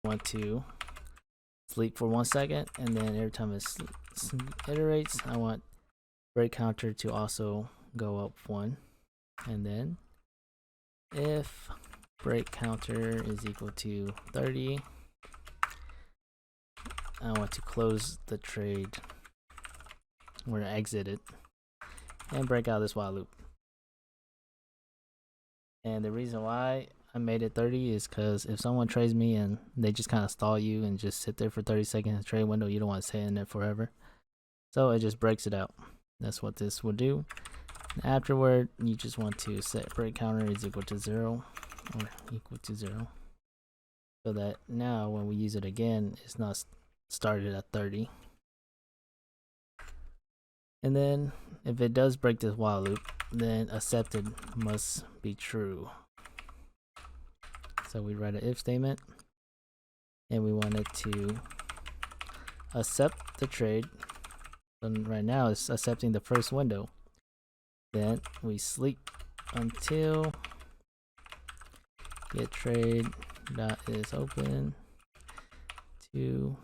want to sleep for 1 second, and then every time it iterates, I want break counter to also go up 1, and then if break counter is equal to 30, I want to close the trade or exit it and break out this while loop. And the reason why I made it 30 is because if someone trades me and they just kind of stall you and just sit there for 30 seconds in the trade window, you don't want to stay in there forever. So it just breaks it out. That's what this will do. And afterward, you just want to set break counter is equal to 0 or equal to 0. So that now when we use it again, it's not started at 30. And then if it does break this while loop, then accepted must be true. So we write an if statement and we want it to accept the trade. And right now it's accepting the first window. Then we sleep until get trade dot is open to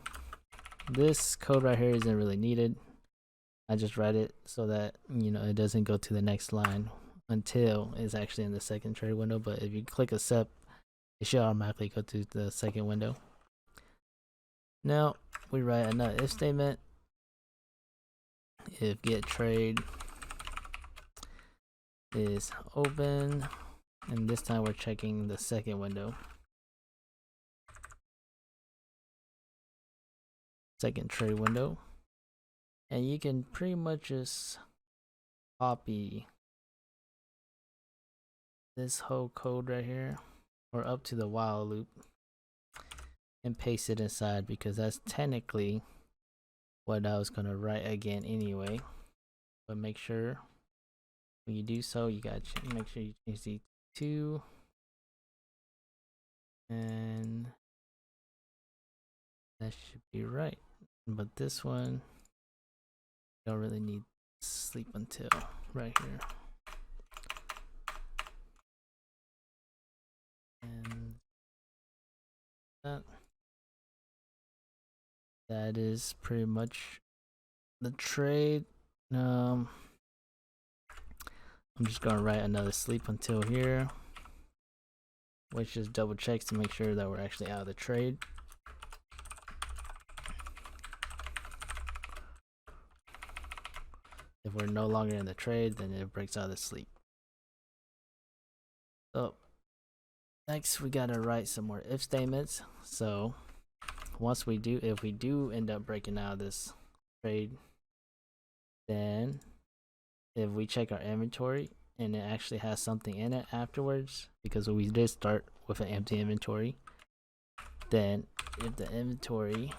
this code right here isn't really needed. I just write it so that it doesn't go to the next line until it's actually in the second trade window. But if you click accept, it should automatically go to the second window. Now we write another if statement. If get trade is open, and this time we're checking the second window. Second trade window. And you can pretty much just copy this whole code right here, or up to the while loop, and paste it inside, because that's technically what I was going to write again anyway. But make sure when you do so, you got to make sure you change the 2, and that should be right. But this one, don't really need sleep until right here. And that is pretty much the trade. I'm just gonna write another sleep until here, which just double checks to make sure that we're actually out of the trade. If we're no longer in the trade, then it breaks out of the sleep. So next we gotta write some more if statements. So once we do, if we do end up breaking out of this trade, then if we check our inventory and it actually has something in it afterwards, because we did start with an empty inventory, then if the inventory,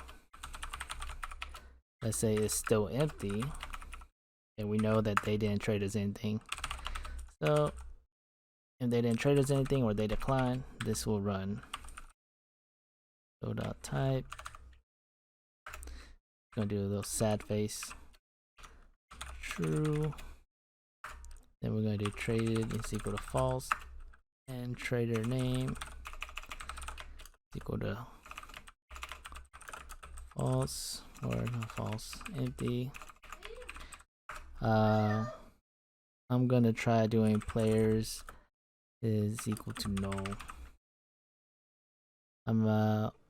let's say, is still empty, and we know that they didn't trade us anything, so if they didn't trade us anything or they decline, this will run. So dot type, gonna do a little sad face, true. Then we're gonna do traded is equal to false, and trader name is equal to false, or not false, empty. I'm gonna try doing players is equal to null.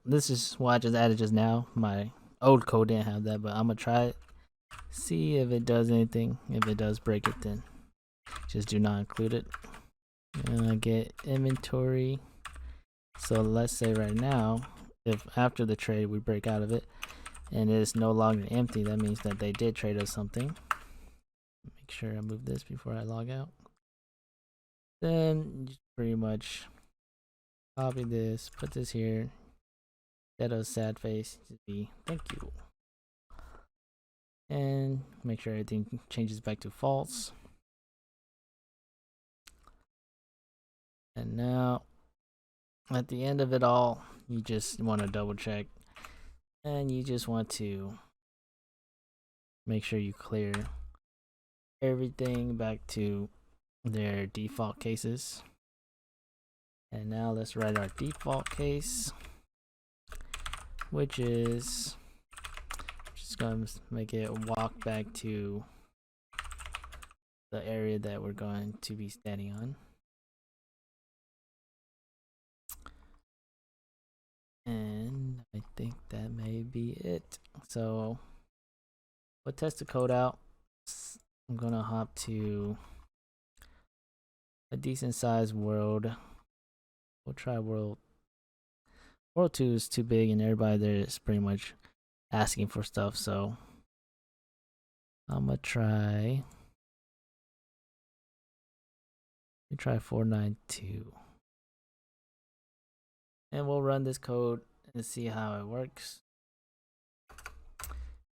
This is what I just added just now. My old code didn't have that, but I'm gonna try it, see if it does anything. If it does break it, then just do not include it. And I get inventory. So let's say right now, if after the trade we break out of it and it is no longer empty, that means that they did trade us something. Make sure I move this before I log out. Then just pretty much copy this, put this here, instead of sad face, just be thank you, and make sure everything changes back to false. And now at the end of it all, you just want to double check, and you just want to make sure you clear everything back to their default cases. And now let's write our default case. which is just going to make it walk back to the area that we're going to be standing on. And I think that may be it. So we'll test the code out. I'm gonna hop to a decent sized world. We'll try world 2 is too big and everybody there is pretty much asking for stuff, so I'm gonna try 492. And we'll run this code and see how it works.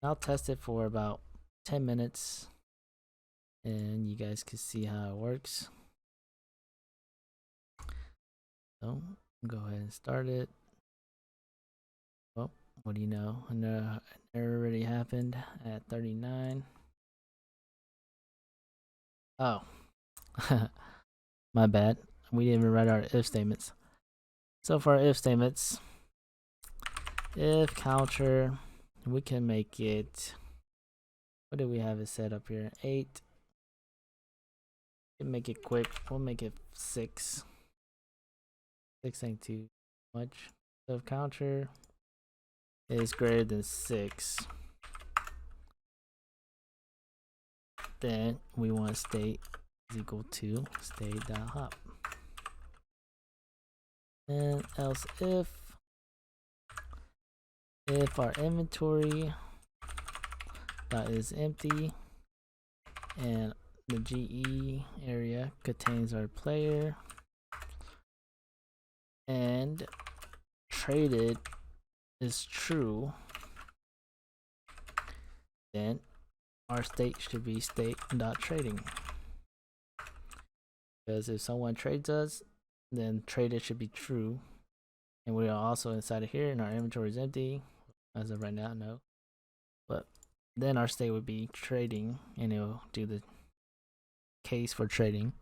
I'll test it for about 10 minutes and you guys can see how it works. So go ahead and start it. Well, what do you know? An error already happened at 39. Oh, my bad. We didn't even write our if statements. So for our if statements, if counter, we can make it, what do we have it set up here? 8. We can make it quick. We'll make it 6. 6 ain't too much. So if counter is greater than 6, then we want state is equal to state.hop. And else if our inventory dot is empty and the GE area contains our player and traded is true, then our state should be state.trading. Because if someone trades us, then traded should be true. And we are also inside of here and our inventory is empty. As of right now, no. But then our state would be trading and it'll do the case for trading.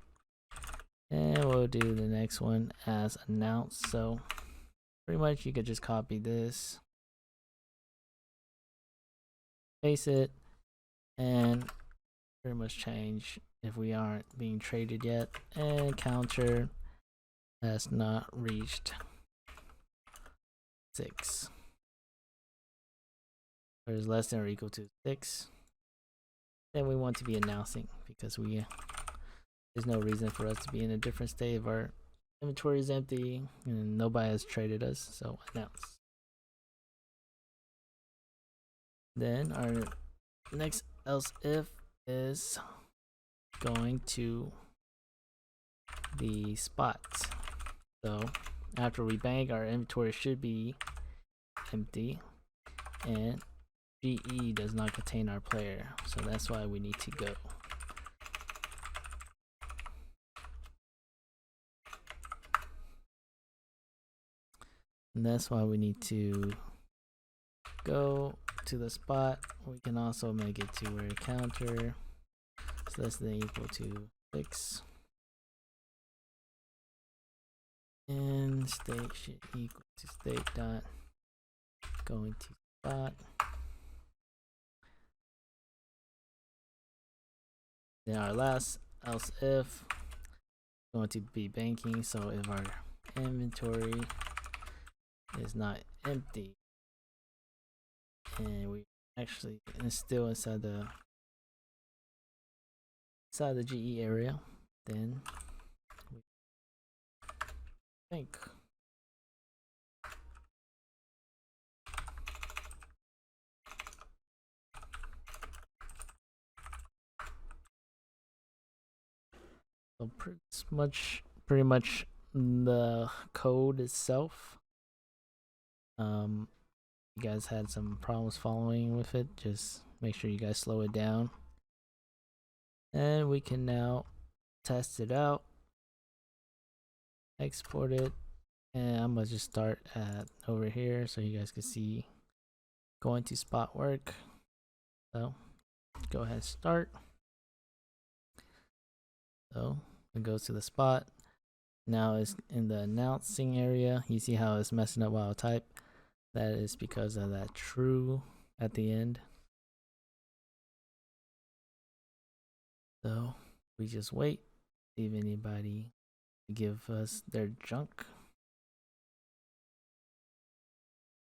And we'll do the next one as announced. So pretty much you could just copy this, paste it, and pretty much change if we aren't being traded yet. And counter has not reached 6. Or is less than or equal to 6. Then we want to be announcing because there's no reason for us to be in a different state if our inventory is empty and nobody has traded us, so announce. Then our next else if is going to be spots. So after we bank, our inventory should be empty and GE does not contain our player, so that's why we need to go. And that's why we need to go to the spot. We can also make it to where counter is less than equal to 6. And state should equal to state dot going to spot. Then our last else if is going to be banking. So if our inventory is not empty and we actually is still inside the GE area, then we bank. So pretty much the code itself. You guys had some problems following with it, just make sure you guys slow it down. And we can now test it out, export it, and I'm gonna just start at over here so you guys can see going to spot work. So go ahead and start. So it goes to the spot. Now it's in the announcing area. You see how it's messing up while I type. That is because of that true at the end. So we just wait, see if anybody give us their junk.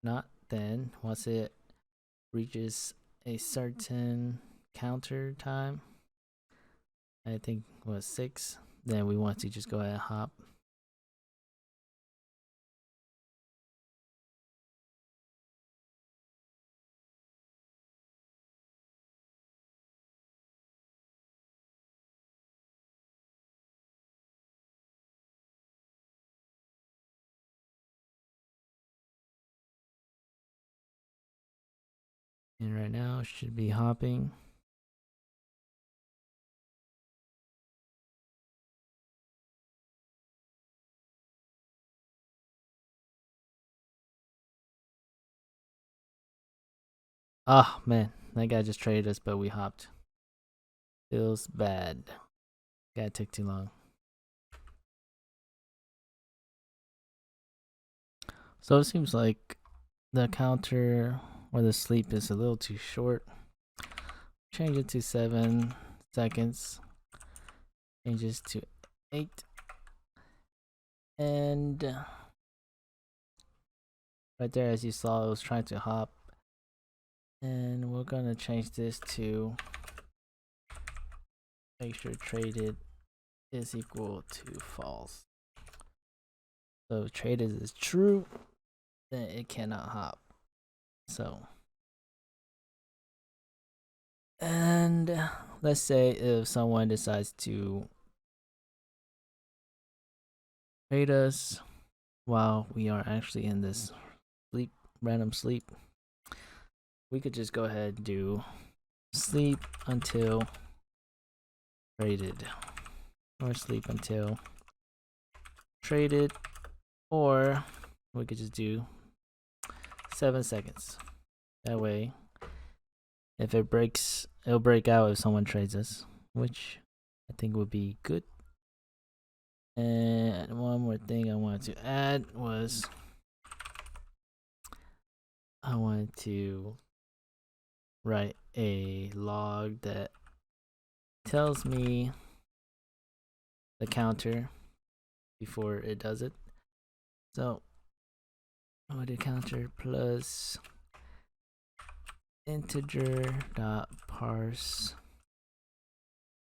Not then, once it reaches a certain counter time, I think was 6, then we want to just go ahead and hop. And right now should be hopping. Oh man, that guy just traded us, but we hopped. Feels bad. Guy took too long. So it seems like the counter or the sleep is a little too short. Change it to 7 seconds. Changes to 8. And right there, as you saw, it was trying to hop. And we're gonna change this to make sure traded is equal to false. So if traded is true, then it cannot hop. So, and let's say if someone decides to trade us while we are actually in this sleep, random sleep, we could just go ahead and do sleep until traded, or sleep until traded, or we could just do 7 seconds. That way, if it breaks, it'll break out if someone trades us, which I think would be good. And one more thing I wanted to add was I wanted to write a log that tells me the counter before it does it. So I'll do counter plus integer dot parse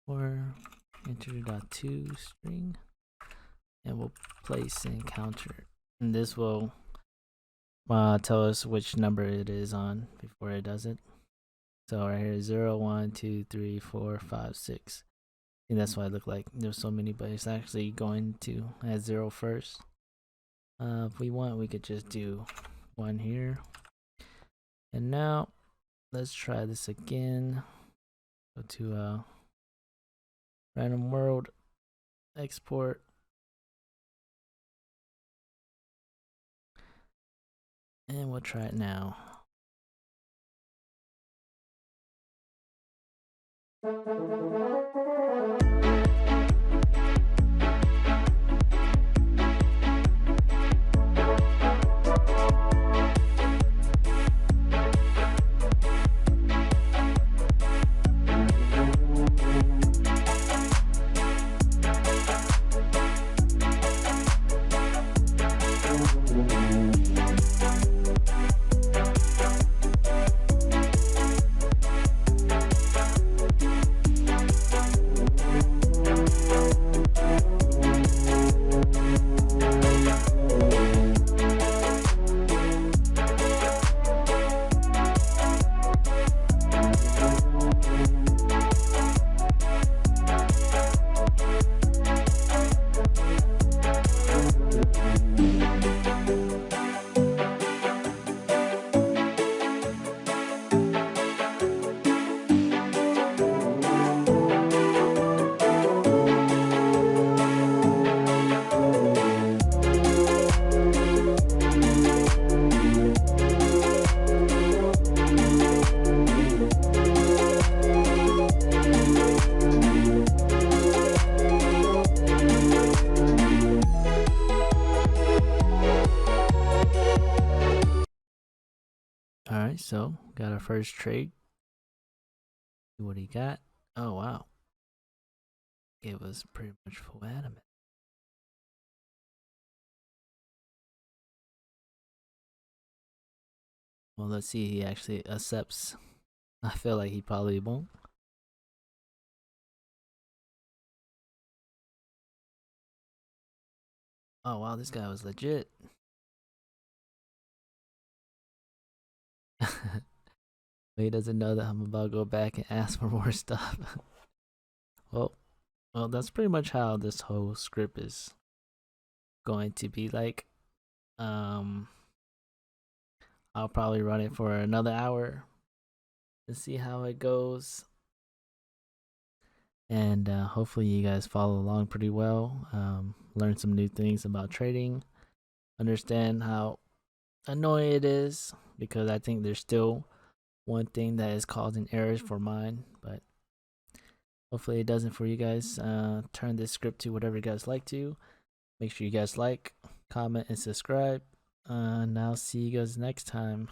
or integer dot to string, and we'll place in counter, and this will tell us which number it is on before it does it. So right here, 0, 1, 2, 3, 4, 5, 6. And that's why it looked like there's so many, but it's actually going to add 0 first. If we want, we could just do 1 here. And now let's try this again. Go to random world, export. And we'll try it now. All right, so got our first trade. See what he got. Oh wow, it was pretty much full adamant. Well, let's see. He actually accepts. I feel like he probably won't. Oh wow, this guy was legit. But he doesn't know that I'm about to go back and ask for more stuff. well, well, that's pretty much how this whole script is going to be like. Um, I'll probably run it for another hour to see how it goes. And hopefully you guys follow along pretty well. Learn some new things about trading. Understand how annoying it is, because I think there's still one thing that is causing errors for mine, but hopefully it doesn't for you guys. Turn this script to whatever you guys like to. Make sure you guys like, comment, and subscribe. And I'll see you guys next time.